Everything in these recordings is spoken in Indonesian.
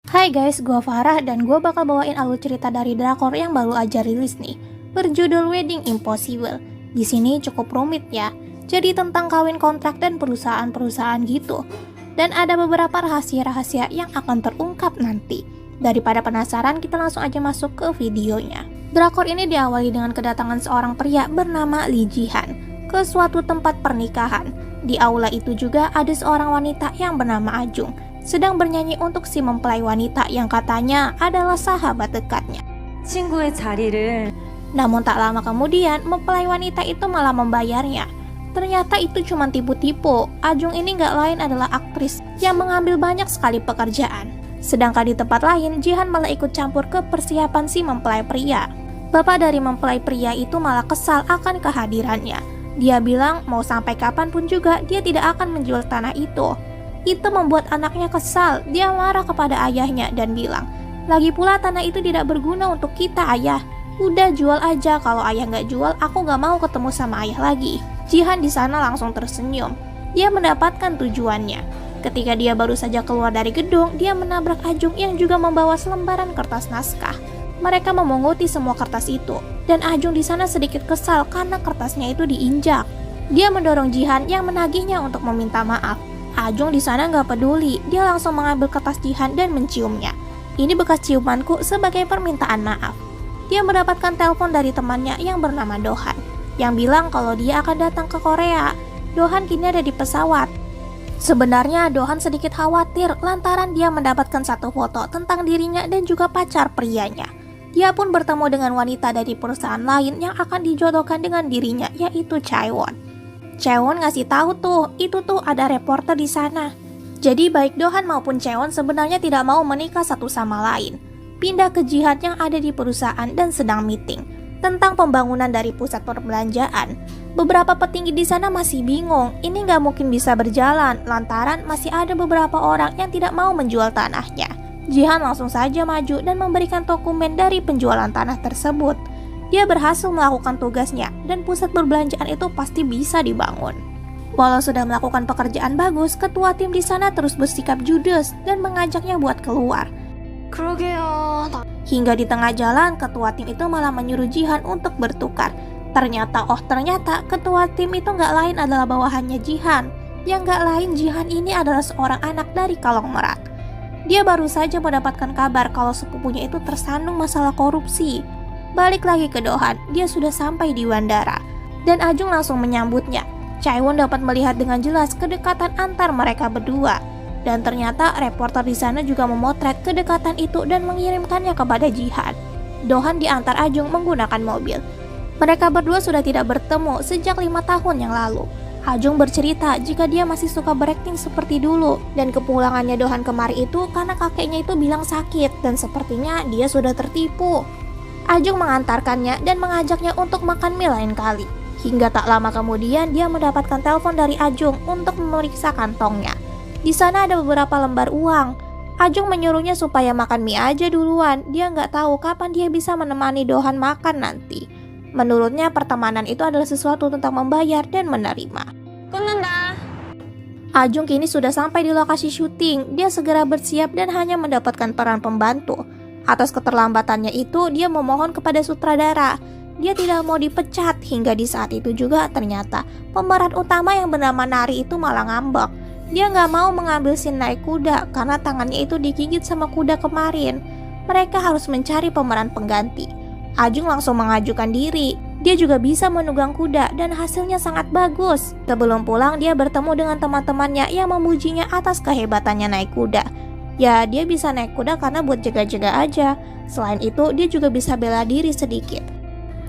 Hai guys, gue Farah dan gue bakal bawain alur cerita dari drakor yang baru aja rilis nih, berjudul Wedding Impossible. Di sini cukup rumit ya, jadi tentang kawin kontrak dan perusahaan-perusahaan gitu. Dan ada beberapa rahasia-rahasia yang akan terungkap nanti. Daripada penasaran, kita langsung aja masuk ke videonya. Drakor ini diawali dengan kedatangan seorang pria bernama Lee Ji-han ke suatu tempat pernikahan. Di aula itu juga ada seorang wanita yang bernama Ajung, sedang bernyanyi untuk si mempelai wanita yang katanya adalah sahabat dekatnya. 친구의 자리를 Namun tak lama kemudian, mempelai wanita itu malah membayarnya. Ternyata itu cuma tipu-tipu. Ajung ini gak lain adalah aktris yang mengambil banyak sekali pekerjaan. Sedangkan di tempat lain, Jihan malah ikut campur ke persiapan si mempelai pria. Bapak dari mempelai pria itu malah kesal akan kehadirannya. Dia bilang mau sampai kapanpun juga dia tidak akan menjual tanah itu. Itu membuat anaknya kesal. Dia marah kepada ayahnya dan bilang, "Lagi pula tanah itu tidak berguna untuk kita, ayah. Udah jual aja, kalau ayah nggak jual, aku nggak mau ketemu sama ayah lagi." Jihan di sana langsung tersenyum. Dia mendapatkan tujuannya. Ketika dia baru saja keluar dari gedung, dia menabrak Ajung yang juga membawa selembaran kertas naskah. Mereka memunguti semua kertas itu, dan Ajung di sana sedikit kesal karena kertasnya itu diinjak. Dia mendorong Jihan yang menagihnya untuk meminta maaf. Ajung di sana nggak peduli, dia langsung mengambil kertas Jihan dan menciumnya. "Ini bekas ciumanku sebagai permintaan maaf." Dia mendapatkan telepon dari temannya yang bernama Dohan, yang bilang kalau dia akan datang ke Korea. Dohan kini ada di pesawat. Sebenarnya Dohan sedikit khawatir lantaran dia mendapatkan satu foto tentang dirinya dan juga pacar prianya. Dia pun bertemu dengan wanita dari perusahaan lain yang akan dijodohkan dengan dirinya, yaitu Chaewon. Chaewon ngasih tahu tuh, itu tuh ada reporter di sana. Jadi baik Dohan maupun Chaewon sebenarnya tidak mau menikah satu sama lain. Pindah ke Jihan yang ada di perusahaan dan sedang meeting tentang pembangunan dari pusat perbelanjaan. Beberapa petinggi di sana masih bingung, ini nggak mungkin bisa berjalan lantaran masih ada beberapa orang yang tidak mau menjual tanahnya. Jihan langsung saja maju dan memberikan dokumen dari penjualan tanah tersebut. Dia berhasil melakukan tugasnya dan pusat perbelanjaan itu pasti bisa dibangun. Walau sudah melakukan pekerjaan bagus, ketua tim di sana terus bersikap judes dan mengajaknya buat keluar. 그러게요. Hingga di tengah jalan, ketua tim itu malah menyuruh Jihan untuk bertukar. Ternyata ketua tim itu nggak lain adalah bawahannya Jihan. Yang nggak lain, Jihan ini adalah seorang anak dari Kalong Merak. Dia baru saja mendapatkan kabar kalau sepupunya itu tersandung masalah korupsi. Balik lagi ke Dohan, dia sudah sampai di bandara. Dan Ajung langsung menyambutnya. Chaewon dapat melihat dengan jelas kedekatan antar mereka berdua. Dan ternyata reporter di sana juga memotret kedekatan itu dan mengirimkannya kepada Jihan. Dohan diantar Ajung menggunakan mobil. Mereka berdua sudah tidak bertemu sejak 5 tahun yang lalu. Ajung bercerita jika dia masih suka berakting seperti dulu, dan kepulangannya Dohan kemari itu karena kakeknya itu bilang sakit dan sepertinya dia sudah tertipu. Ajung mengantarkannya dan mengajaknya untuk makan mie lain kali. Hingga tak lama kemudian dia mendapatkan telepon dari Ajung untuk memeriksa kantongnya. Di sana ada beberapa lembar uang. Ajung menyuruhnya supaya makan mie aja duluan. Dia nggak tahu kapan dia bisa menemani Dohan makan nanti. Menurutnya pertemanan itu adalah sesuatu tentang membayar dan menerima. 끊는다. Ajung kini sudah sampai di lokasi syuting. Dia segera bersiap dan hanya mendapatkan peran pembantu. Atas keterlambatannya itu, dia memohon kepada sutradara. Dia tidak mau dipecat. Hingga di saat itu juga ternyata pemeran utama yang bernama Nari itu malah ngambek. Dia nggak mau mengambil scene naik kuda karena tangannya itu digigit sama kuda kemarin. Mereka harus mencari pemeran pengganti. Ajung langsung mengajukan diri. Dia juga bisa menunggang kuda dan hasilnya sangat bagus. Sebelum pulang, dia bertemu dengan teman-temannya yang memujinya atas kehebatannya naik kuda. Ya, dia bisa naik kuda karena buat jaga-jaga aja. Selain itu, dia juga bisa bela diri sedikit.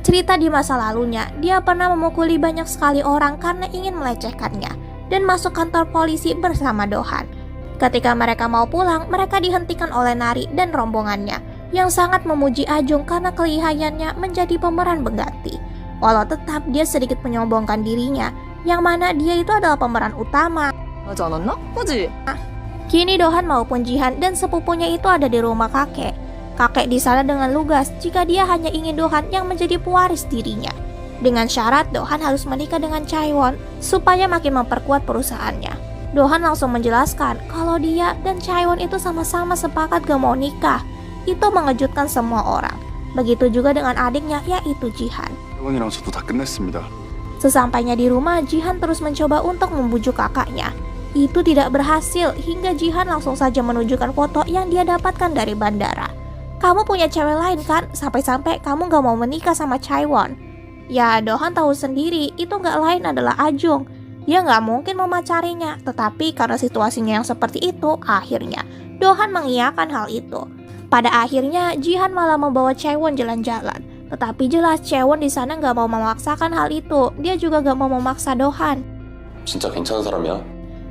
Cerita di masa lalunya, dia pernah memukuli banyak sekali orang karena ingin melecehkannya dan masuk kantor polisi bersama Dohan. Ketika mereka mau pulang, mereka dihentikan oleh Nari dan rombongannya yang sangat memuji Ajung karena kelihayannya menjadi pemeran pengganti. Walau tetap dia sedikit menyombongkan dirinya, yang mana dia itu adalah pemeran utama. 하지 않았나? 그지? Kini Dohan maupun Jihan dan sepupunya itu ada di rumah kakek. Kakek di sana dengan lugas jika dia hanya ingin Dohan yang menjadi pewaris dirinya. Dengan syarat Dohan harus menikah dengan Chaewon supaya makin memperkuat perusahaannya. Dohan langsung menjelaskan kalau dia dan Chaewon itu sama-sama sepakat gak mau nikah. Itu mengejutkan semua orang. Begitu juga dengan adiknya yaitu Jihan. 태원이랑 저도 다 끝냈습니다. Sesampainya di rumah, Jihan terus mencoba untuk membujuk kakaknya. Itu tidak berhasil hingga Jihan langsung saja menunjukkan foto yang dia dapatkan dari bandara. Kamu punya cewek lain kan? Sampai-sampai kamu gak mau menikah sama Chaewon. Ya, Dohan tahu sendiri itu gak lain adalah Ajung. Dia gak mungkin memacarinya, tetapi karena situasinya yang seperti itu, akhirnya Dohan mengiyakan hal itu. Pada akhirnya, Jihan malah membawa Chaewon jalan-jalan. Tetapi jelas Chaewon di sana gak mau memaksakan hal itu. Dia juga gak mau memaksa Dohan. 진짜 괜찮은 사람이야?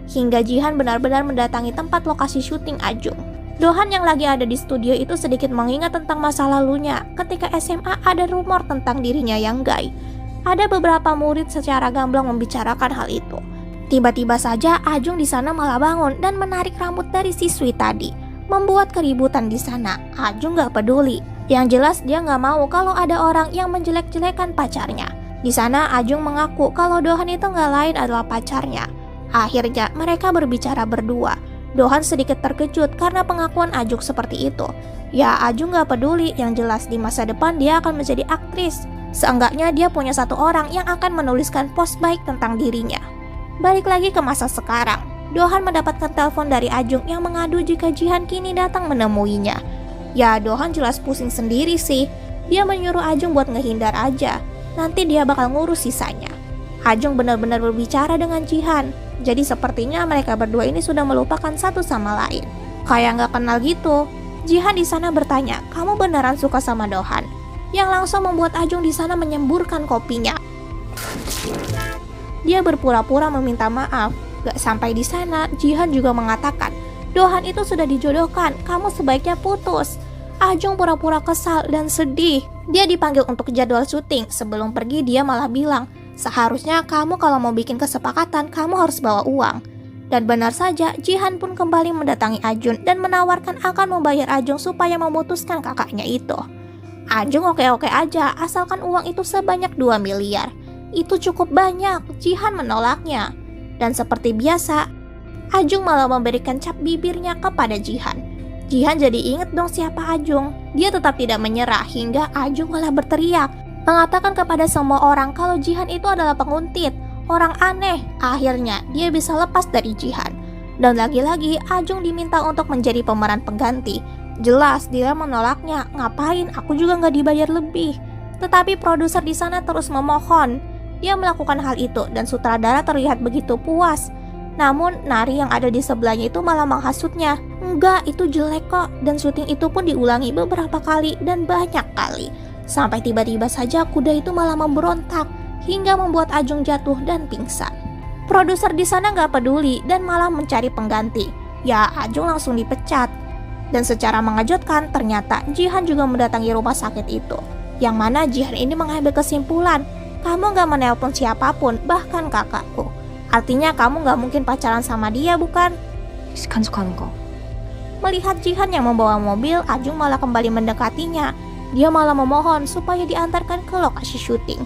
Hingga Jihan benar-benar mendatangi tempat lokasi syuting Ajung. Dohan yang lagi ada di studio itu sedikit mengingat tentang masa lalunya. Ketika SMA ada rumor tentang dirinya yang gay. Ada beberapa murid secara gamblang membicarakan hal itu. Tiba-tiba saja Ajung di sana malah bangun dan menarik rambut dari siswi tadi, membuat keributan di sana. Ajung gak peduli. Yang jelas dia gak mau kalau ada orang yang menjelek-jelekan pacarnya. Di sana Ajung mengaku kalau Dohan itu gak lain adalah pacarnya. Akhirnya mereka berbicara berdua. Dohan sedikit terkejut karena pengakuan Ajung seperti itu. Ya, Ajung gak peduli, yang jelas di masa depan dia akan menjadi aktris. Seenggaknya dia punya satu orang yang akan menuliskan post baik tentang dirinya. Balik lagi ke masa sekarang, Dohan mendapatkan telepon dari Ajung yang mengadu jika Jihan kini datang menemuinya. Ya, Dohan jelas pusing sendiri sih. Dia menyuruh Ajung buat ngehindar aja. Nanti dia bakal ngurus sisanya. Ajung benar-benar berbicara dengan Jihan. Jadi sepertinya mereka berdua ini sudah melupakan satu sama lain. Kayak nggak kenal gitu. Jihan di sana bertanya, kamu beneran suka sama Dohan? Yang langsung membuat Ajung di sana menyemburkan kopinya. Dia berpura-pura meminta maaf. Gak sampai di sana, Jihan juga mengatakan, Dohan itu sudah dijodohkan, kamu sebaiknya putus. Ajung pura-pura kesal dan sedih. Dia dipanggil untuk jadwal syuting. Sebelum pergi dia malah bilang, seharusnya kamu kalau mau bikin kesepakatan, kamu harus bawa uang. Dan benar saja, Jihan pun kembali mendatangi Ajun dan menawarkan akan membayar Ajung supaya memutuskan kakaknya itu. Ajung oke-oke aja, asalkan uang itu sebanyak 2 miliar. Itu cukup banyak, Jihan menolaknya. Dan seperti biasa, Ajung malah memberikan cap bibirnya kepada Jihan. Jihan jadi inget dong siapa Ajung. Dia tetap tidak menyerah hingga Ajung malah berteriak, mengatakan kepada semua orang kalau Jihan itu adalah penguntit, orang aneh. Akhirnya dia bisa lepas dari Jihan. Dan lagi-lagi Ajung diminta untuk menjadi pemeran pengganti. Jelas dia menolaknya, ngapain, aku juga nggak dibayar lebih. Tetapi produser di sana terus memohon. Dia melakukan hal itu dan sutradara terlihat begitu puas. Namun nari yang ada di sebelahnya itu malah menghasutnya. Enggak, itu jelek kok. Dan syuting itu pun diulangi beberapa kali dan banyak kali. Sampai tiba-tiba saja kuda itu malah memberontak hingga membuat Ajung jatuh dan pingsan. Produser di sana nggak peduli dan malah mencari pengganti. Ya, Ajung langsung dipecat. Dan secara mengejutkan, ternyata Jihan juga mendatangi rumah sakit itu. Yang mana Jihan ini mengambil kesimpulan, kamu gak menelpon siapapun, bahkan kakakku. Artinya kamu gak mungkin pacaran sama dia, bukan? 간섭하는 거. Melihat Jihan yang membawa mobil, Ajung malah kembali mendekatinya. Dia malah memohon supaya diantarkan ke lokasi syuting.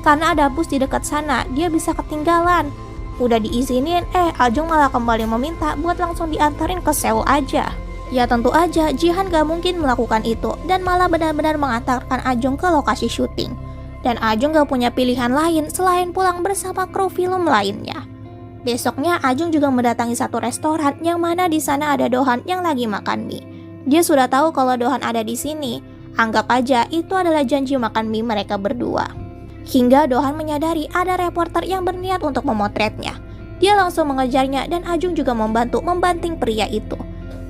Karena ada bus di dekat sana, dia bisa ketinggalan. Udah diizinin, Ajung malah kembali meminta buat langsung diantarin ke Seoul aja. Ya tentu aja Jihan gak mungkin melakukan itu dan malah benar-benar mengantarkan Ajung ke lokasi syuting. Dan Ajung gak punya pilihan lain selain pulang bersama kru film lainnya. Besoknya Ajung juga mendatangi satu restoran yang mana di sana ada Dohan yang lagi makan mie. Dia sudah tahu kalau Dohan ada di sini. Anggap aja itu adalah janji makan mie mereka berdua. Hingga Dohan menyadari ada reporter yang berniat untuk memotretnya. Dia langsung mengejarnya dan Ajung juga membantu membanting pria itu.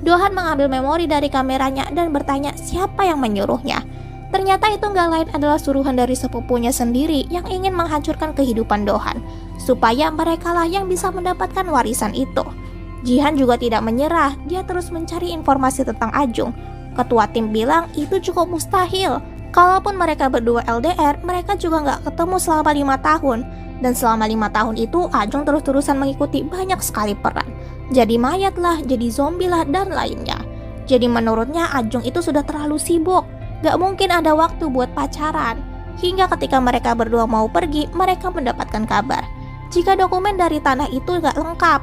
Dohan mengambil memori dari kameranya dan bertanya siapa yang menyuruhnya. Ternyata itu gak lain adalah suruhan dari sepupunya sendiri yang ingin menghancurkan kehidupan Dohan, supaya merekalah yang bisa mendapatkan warisan itu. Jihan juga tidak menyerah, dia terus mencari informasi tentang Ajung. Ketua tim bilang itu cukup mustahil. Kalaupun mereka berdua LDR, mereka juga gak ketemu selama 5 tahun. Dan selama 5 tahun itu Ajung terus-terusan mengikuti banyak sekali peran. Jadi mayat lah, jadi zombie lah, dan lainnya. Jadi menurutnya Ajung itu sudah terlalu sibuk. Gak mungkin ada waktu buat pacaran. Hingga ketika mereka berdua mau pergi, mereka mendapatkan kabar jika dokumen dari tanah itu gak lengkap.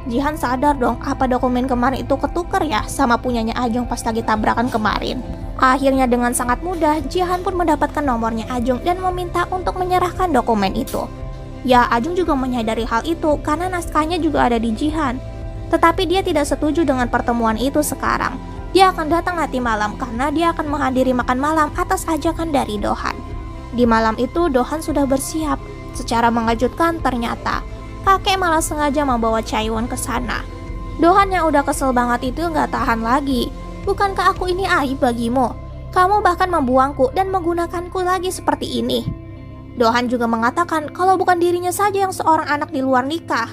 Jihan sadar dong apa dokumen kemarin itu ketuker ya sama punyanya Ajung pas lagi tabrakan kemarin. Akhirnya dengan sangat mudah, Jihan pun mendapatkan nomornya Ajung dan meminta untuk menyerahkan dokumen itu. Ya, Ajung juga menyadari hal itu karena naskahnya juga ada di Jihan. Tetapi dia tidak setuju dengan pertemuan itu sekarang. Dia akan datang nanti malam karena dia akan menghadiri makan malam atas ajakan dari Dohan. Di malam itu Dohan sudah bersiap. Secara mengejutkan ternyata kakek malah sengaja membawa Chaewon ke sana. Dohan yang udah kesel banget itu nggak tahan lagi. Bukankah aku ini aib bagimu? Kamu bahkan membuangku dan menggunakanku lagi seperti ini. Dohan juga mengatakan kalau bukan dirinya saja yang seorang anak di luar nikah.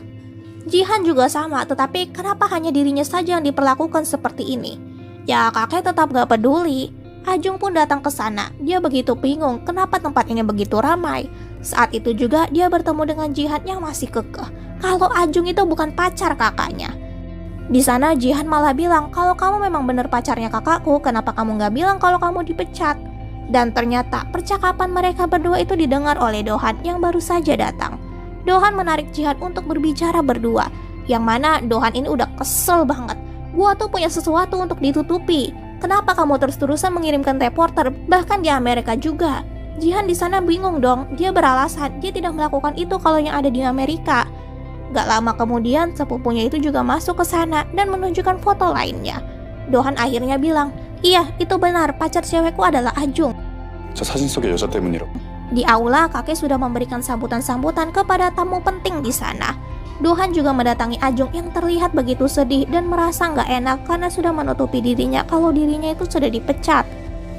Jihan juga sama, tetapi kenapa hanya dirinya saja yang diperlakukan seperti ini? Ya kakek tetap gak peduli. Ajung pun datang ke sana. Dia begitu bingung kenapa tempat ini begitu ramai. Saat itu juga dia bertemu dengan Jihan yang masih kekeh kalau Ajung itu bukan pacar kakaknya. Di sana Jihan malah bilang kalau kamu memang benar pacarnya kakakku, kenapa kamu gak bilang kalau kamu dipecat? Dan ternyata percakapan mereka berdua itu didengar oleh Dohan yang baru saja datang. Dohan menarik Jihan untuk berbicara berdua, yang mana Dohan ini udah kesel banget. Gua tuh punya sesuatu untuk ditutupi. Kenapa kamu terus-terusan mengirimkan reporter, bahkan di Amerika juga? Jihan di sana bingung dong, dia beralasan dia tidak melakukan itu kalau yang ada di Amerika. Gak lama kemudian sepupunya itu juga masuk ke sana dan menunjukkan foto lainnya. Dohan akhirnya bilang, iya itu benar, pacar cewekku adalah Ajung. 저 사진 속의 여자 때문이라고. Di aula kakek sudah memberikan sambutan-sambutan kepada tamu penting di sana. Dohan juga mendatangi Ajung yang terlihat begitu sedih dan merasa nggak enak karena sudah menutupi dirinya kalau dirinya itu sudah dipecat.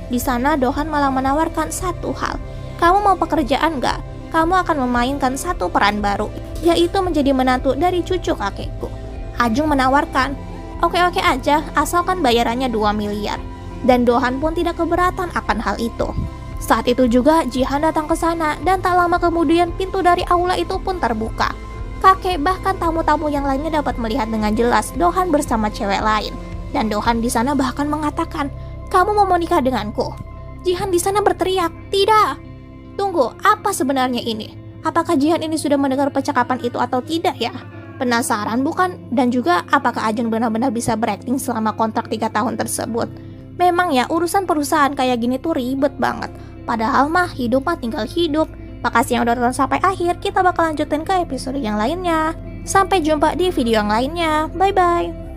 Di sana Dohan malah menawarkan satu hal. Kamu mau pekerjaan nggak? Kamu akan memainkan satu peran baru, yaitu menjadi menantu dari cucu kakekku. Ajung menawarkan, oke-oke aja asalkan bayarannya 2 miliar. Dan Dohan pun tidak keberatan akan hal itu. Saat itu juga Jihan datang ke sana dan tak lama kemudian pintu dari aula itu pun terbuka. Kakek bahkan tamu-tamu yang lainnya dapat melihat dengan jelas Dohan bersama cewek lain. Dan Dohan di sana bahkan mengatakan, kamu mau menikah denganku? Jihan di sana berteriak, tidak. Tunggu, apa sebenarnya ini? Apakah Jihan ini sudah mendengar percakapan itu atau tidak ya? Penasaran bukan? Dan juga apakah Ajun benar-benar bisa berakting selama kontrak 3 tahun tersebut? Memang ya urusan perusahaan kayak gini tuh ribet banget. Padahal mah hidup mah tinggal hidup. Makasih yang udah nonton sampai akhir. Kita bakal lanjutin ke episode yang lainnya. Sampai jumpa di video yang lainnya. Bye bye.